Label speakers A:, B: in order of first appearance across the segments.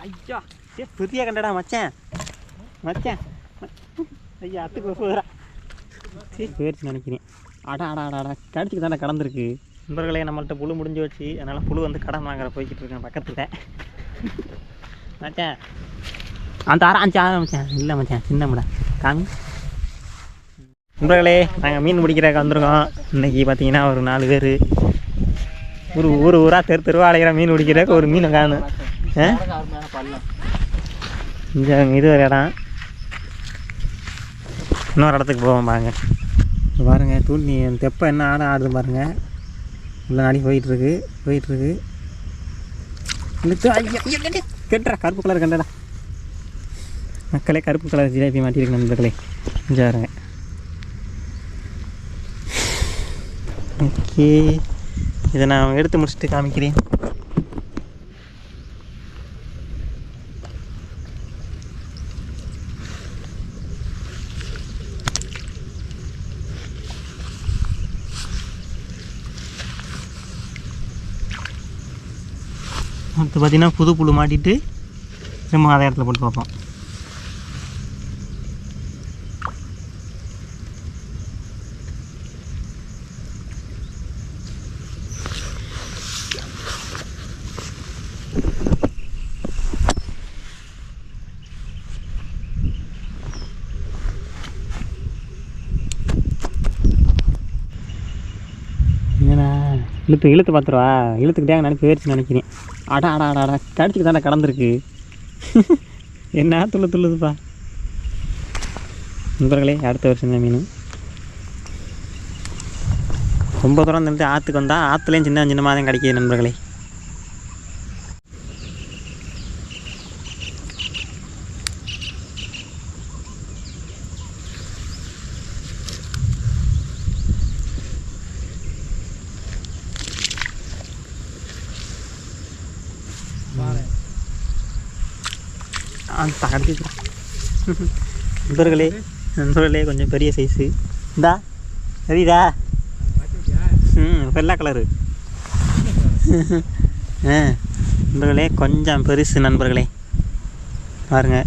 A: ஐயா பெரிய கண்டடா மச்சான் மச்சான் ஐயா அத்துக்கு போகிறா சரி போயிடுச்சு நினைக்கிறேன். அடா அடா அடா கடிச்சிக்கு தானே கடந்திருக்கு. நண்பர்களே நம்மள்கிட்ட புழு முடிஞ்சு வச்சு, அதனால் புழு வந்து கடன் வாங்குற போய்கிட்டு இருக்கேன் பக்கத்தில். மச்சான் அந்த அஞ்சு மச்சான் இல்லை மச்சான் சின்ன முடா காமி. நண்பர்களே நாங்கள் மீன் பிடிக்கிறக்க வந்திருக்கோம். இன்றைக்கி பார்த்தீங்கன்னா ஒரு 4 பேர் ஊராக தெருவா அழைக்கிற மீன் பிடிக்கிறக்கு ஒரு மீனை காணும். இங்கே இது ஒரு இடம், இன்னொரு இடத்துக்கு போவோம் பாருங்க. பாருங்கள் தூண்டி தெப்பை என்ன ஆடுது பாருங்கள். உள்ள நாடி போயிட்டுருக்கு கெட்டுறா கருப்பு கலர் கண்டடா மக்களே. கருப்பு கலர் ஜிலேபி மாட்டியிருக்கு நண்பர்களே. கொஞ்சம் பாருங்க. ஓகே இதை நான் எடுத்து முடிச்சுட்டு காமிக்கிறேன். அடுத்து பார்த்திங்கன்னா புது புழு மாட்டிட்டு திரும்ப அதே இடத்துல போட்டு பார்ப்போம். இழுத்து பார்த்துருவா இழுத்துக்கிட்டே நினைப்பு போயிடுச்சு நினைக்கிறேன். அடா அடா அடா அடா கடிச்சிக்கு தானே கடந்திருக்கு. என்ன துள்ளுதுப்பா. நண்பர்களே அடுத்த வருஷம் தான் மீன் ரொம்ப தூரம் நின்று ஆற்றுக்கு வந்தால் ஆற்றுலேயும் சின்னமாக தான் கிடைக்கிது நண்பர்களே. நண்பர்களே கொஞ்சம் பெரிய சைஸு இந்தா சரிதா. வெள்ளை கலரு. நண்பர்களே கொஞ்சம் பெருசு நண்பர்களே பாருங்க.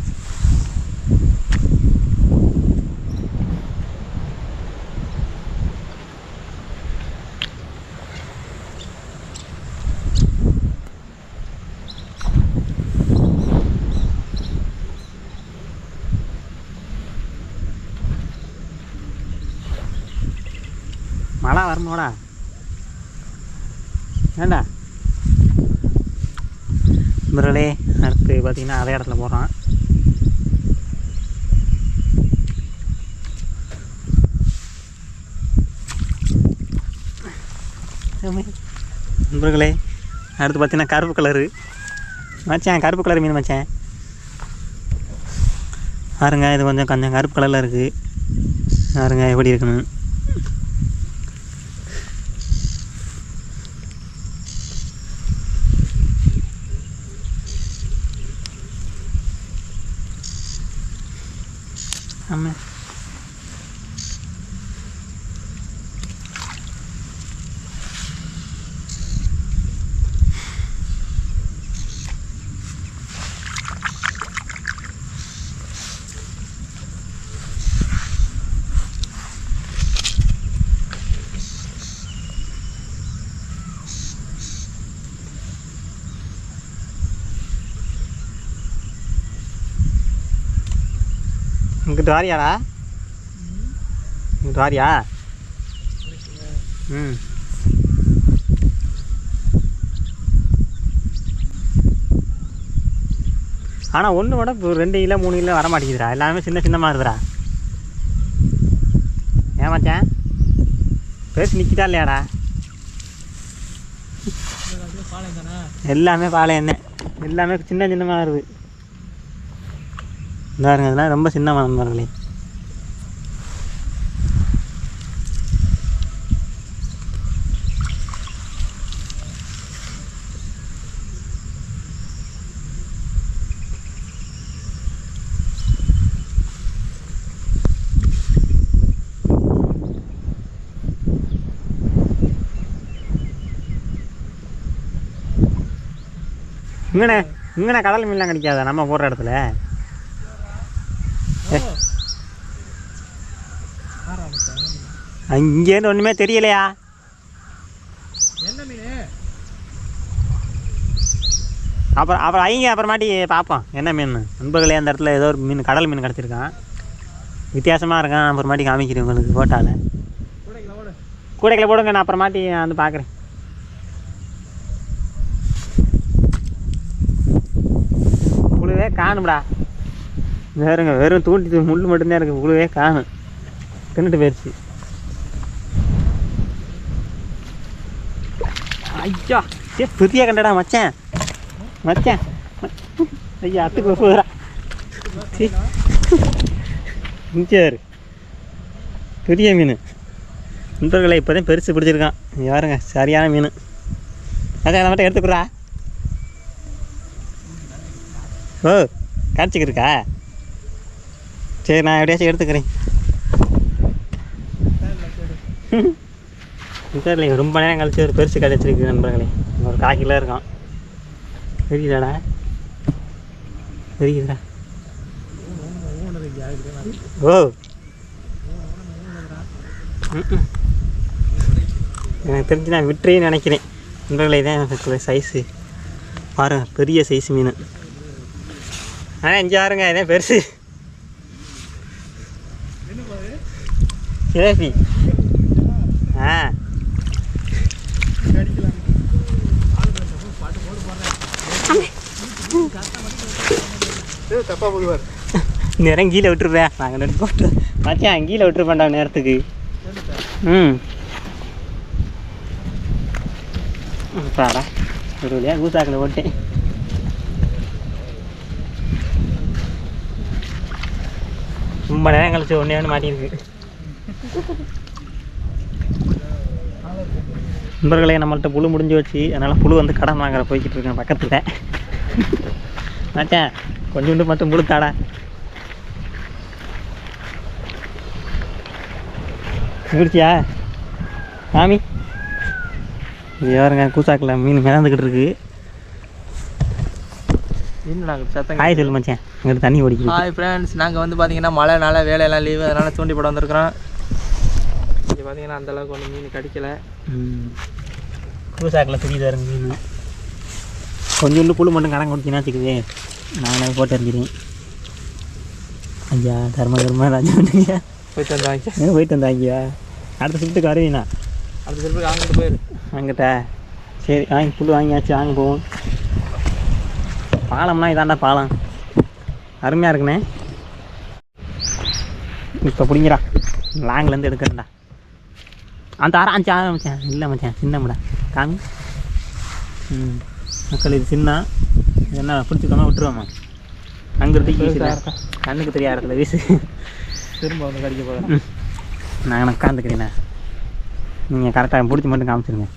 A: மழை வரணும்டா ஏண்டா நண்பர்களே. அடுத்து பார்த்திங்கன்னா அதே இடத்துல போடுறான். நண்பர்களே அடுத்து பார்த்திங்கன்னா கருப்பு கலரு மச்சான். கருப்பு கலர் மீன் மச்சான் பாருங்க. இது கொஞ்சம் கருப்பு கலரில் இருக்குது பாருங்க எப்படி இருக்குன்னு. ஆமாம் இங்கிட்டு வாரியாடா இங்கிட்டு வாரியா. ஆனால் ஒன்று விட 2 கிலோ 3 கிலோ வர மாட்டேங்குதுடா. எல்லாமே சின்னமாக இருக்குதுடா. ஏமாச்சேன் பேசி நிற்கிட்டா இல்லையாடா. எல்லாமே பாலை எண்ணெய் எல்லாமே சின்னமாக இருக்குது. பாருங்க அதெல்லாம் ரொம்ப சின்னமாக நண்பர்களே. இங்கண்ணே இங்கே கடல் மீன்லாம் கிடைக்காதா நம்ம போடுற இடத்துல? இங்கேருந்து ஒன்றுமே தெரியலையா?
B: என்ன மீன்?
A: அப்புறம் அப்புறமாட்டி பார்ப்போம் என்ன மீன். நண்பர்களே அந்த இடத்துல ஏதோ ஒரு மீன் கடல் மீன் கிடச்சிருக்கான், வித்தியாசமாக இருக்கான். அப்புறமாட்டி காமிக்கிறேன் உங்களுக்கு ஃபோட்டோவில். கூடைக்கில் போடுங்க, நான் அப்புறமாட்டி வந்து பார்க்குறேன். புழுவே காணும்டா, வேறுங்க வெறும் தூண்டி முள் மட்டும்தான் இருக்குது, புழுவே காணும், தின்னுட்டு போயிடுச்சு. ஐயா பெரிய கண்டடா மச்சான், மச்சான் ஐயா அத்துக்கு போகிறா சரி. பெரிய மீன் நண்பர்களை இப்போ தான் பெருசு பிடிச்சிருக்கான் யாருங்க, சரியான மீன். அதான் அதை மட்டும் எடுத்துக்கிறா. ஓ கடிச்சிக்கிருக்கா, சரி நான் எப்படியாச்சும் எடுத்துக்கிறேன். சரி ரொம்ப நேரம் கழிச்சு ஒரு பெருசு கிடச்சிருக்கு நண்பர்களே, ஒரு 1/4 கிலோ இருக்கான். தெரியுதாடா, தெரியுதுடா. ஓ எனக்கு தெரிஞ்சு நான் விட்டுறேன்னு நினைக்கிறேன் நண்பர்களே. தான் எனக்கு சைஸு பாருங்க, பெரிய சைஸ் மீன். இங்கே பாருங்க, இதான் பெருசு சிலேபி.
B: தப்பா போடுவார்.
A: நேரம் கீழே விட்டுருப்பேன், நாங்கள் நெட் போட்டு மச்சான் கீழே விட்டுருப்பேன்டா நேரத்துக்கு. பாடா ஒரு வழியாக கூசாக்கில் போட்டேன். ரொம்ப நேரம் கழிச்சு ஒன்று மாட்டியிருக்கு. நண்பர்களே நம்மள்கிட்ட புழு முடிஞ்சு வச்சு, அதனால் புழு வந்து கடன் வாங்குற போய்கிட்டு இருக்கேன் பக்கத்தில். மச்சான் கொஞ்சோண்டு மட்டும் புழுத்தாடா. முடிச்சியா சாமி? இது யாருங்க கூசாக்கில் மீன் மிதந்துக்கிட்டு இருக்கு. ஹாய் சொல்லு மச்சான், அங்கிட்டு தண்ணி ஓடிக்குது.
B: ஹாய் ஃப்ரெண்ட்ஸ், நாங்கள் வந்து பார்த்தீங்கன்னா மழைனால வேலையெல்லாம் லீவு, அதனால் தூண்டி போட வந்திருக்கிறோம். இங்கே பார்த்தீங்கன்னா அந்தளவுக்கு ஒன்றும் மீன் கிடைக்கல.
A: கூசாக்கில் தெரியுது மீன். கொஞ்சோண்டு புழு மட்டும் கடன் கொடுத்தீங்கன்னா வச்சுக்குது, நானே போட்டு எறிஞ்சிடுவேன். ஐயா தர்ம ராஜா
B: போயிட்டு வந்தாங்க,
A: போயிட்டு வந்தாங்கயா. அடுத்த ஷிஃப்ட்டுக்கு வருவீண்ணா?
B: அடுத்த ஷிஃப்ட்டுக்கு அங்கிட்டு போயிரு.
A: அங்கிட்ட சரி வாங்கி புல் வாங்கியாச்சு, வாங்க போவோம். பாலம்னா இதாண்டா பாலம், அருமையாக இருக்குண்ணே. இப்போ பிடிங்கிறா, லாங்லேருந்து எடுக்கிறேன்டா. அந்த 6 மச்சான் இல்லை மச்சான், சின்னம்டா காமி. மக்கள் இது சின்ன என்ன பிடிச்சிக்கோமா விட்டுருவோம்மா, அங்கிருந்து வீசுல கண்ணுக்கு தெரியாத இடத்துல வீசு.
B: திரும்ப வந்து கடிக்க போகிறேன்.
A: நான் உட்காந்துக்கிறேண்ணா, நீங்கள் கரெக்டாக பிடிச்சி மட்டும் காமிச்சிருங்க.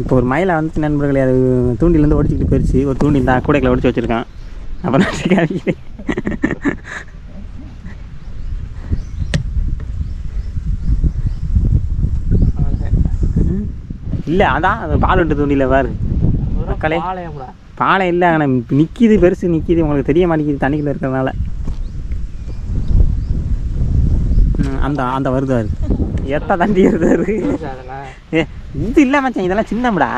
A: இப்போ ஒரு மயிலை வந்துச்சு நண்பர்களே, அது தூண்டிலேருந்து ஒடிச்சிக்கிட்டு போயிடுச்சு. ஒரு தூண்டி இந்த கூடைகளை ஒடிச்சு வச்சுருக்கான். அப்புறம் காமிக்கிறேன். இல்லை அதான் அது பால் விட்டு தூண்டியில் பாரு மக்களே. பாலை இல்லை, ஆனால் நிற்கிது, பெருசு நிற்கிது, உங்களுக்கு தெரிய மாட்டேங்குது தண்ணிக்குள்ளே இருக்கிறதுனால. அந்த அந்த வருது அது எத்த தண்டி வருது. இது இல்லை மச்சான், இதெல்லாம் சின்னம்டா.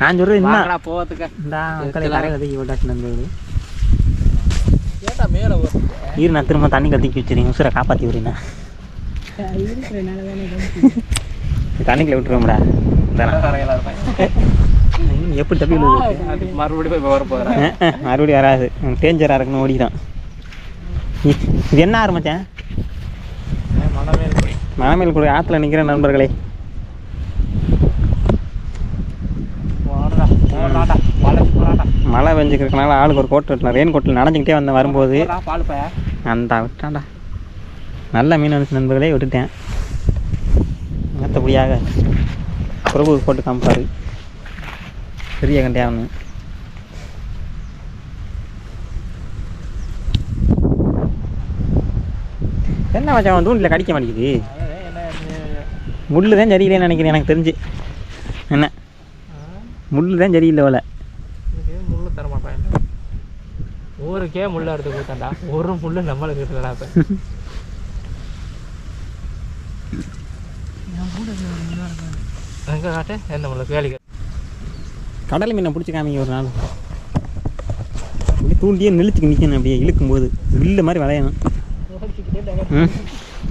A: நான் சொல்கிறது என்ன
B: போகிறதுக்கு
A: இந்தா மக்களை கரையில் தூக்கி விட்டாச்சு நண்பர்கள்.
B: மேலே
A: இரு நான் திரும்ப தண்ணி கத்திக்கி வச்சுருங்க, உசுரை காப்பாற்றி விடுறீண்ணா. தண்ணிக்குள்ள விட்டுருவோம்டா. எப்படி தப்பி
B: மறுபடியும் போய் வர போகிறேன்.
A: மறுபடியும் வராது, டேஞ்சராக இருக்குன்னு ஓடிதான். இது என்ன ஆரம்பித்தேன்? மணமேல் கூட ஆற்றுல நிற்கிற நண்பர்களே. மழை பெஞ்சுக்கிறதுனால ஆளுக்கு ஒரு கோட் வெட்டலாம். ரெயின் கோட்டில் நனைஞ்சிக்கிட்டே வந்தேன் வரும்போது. அந்த விட்டான்டா, நல்ல மீன் வந்துச்சு நண்பர்களே, விட்டுட்டேன். மற்றபடியாக பிரபு போட்டு காமிப்பார், பெரிய கண்டையாக. என்ன மச்சான் அவன் தூண்டில் கடிக்க மாட்டேங்குது? முள்ளு தான் சரியில்லைன்னு நினைக்கிறேன் எனக்கு தெரிஞ்சு. என்ன முள்ளு தான் சரியில்லை போல.
B: முள்ளு தர மாட்டாங்க. ஊருக்கே முள்ள எடுத்து கொடுத்தாண்டா, ஒரு முள்ளு நம்மளுக்கு இருக்கலடா. இப்போ எங்கே காட்டு எந்த முள்ள வேலைக்கு
A: கடல் மீனை பிடிச்சி காமிங்க ஒரு நாள். அப்படியே தூண்டியே நிறுத்திக்கு நிற்கணும், அப்படியே இழுக்கும்போது இல்லை மாதிரி விளையணும்.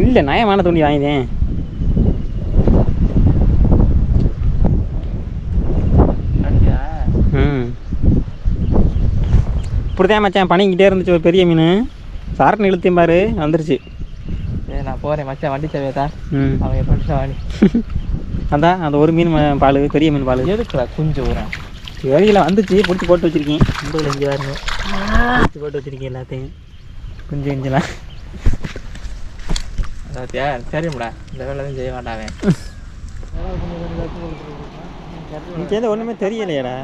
A: இல்லை நயமான தூண்டி வாங்கினேன். இப்படிதான் மச்சான் பண்ணிக்கிட்டே இருந்துச்சு ஒரு பெரிய மீன். சாரன்னு இழுத்தையும் பாரு வந்துருச்சு.
B: சரி நான் போகிறேன் மச்சான், வண்டி தேவையா? அவங்க எப்படி வாணி
A: அதான் அந்த ஒரு மீன் பால், பெரிய மீன் பால்
B: எதுக்குடா குஞ்சு ஊறேன்
A: வெளியில் வந்துச்சு. பிடிச்சி போட்டு வச்சுருக்கேன். 50 பாருங்க, பிடிச்சி போட்டு வச்சுருக்கேன் எல்லாத்தையும் கொஞ்சம் கொஞ்சலாம்.
B: அதாத்தியா சரிம்டா, இந்த வேலை தான் செய்ய மாட்டாவே.
A: இங்கே ஒன்றுமே தெரியலையாடா.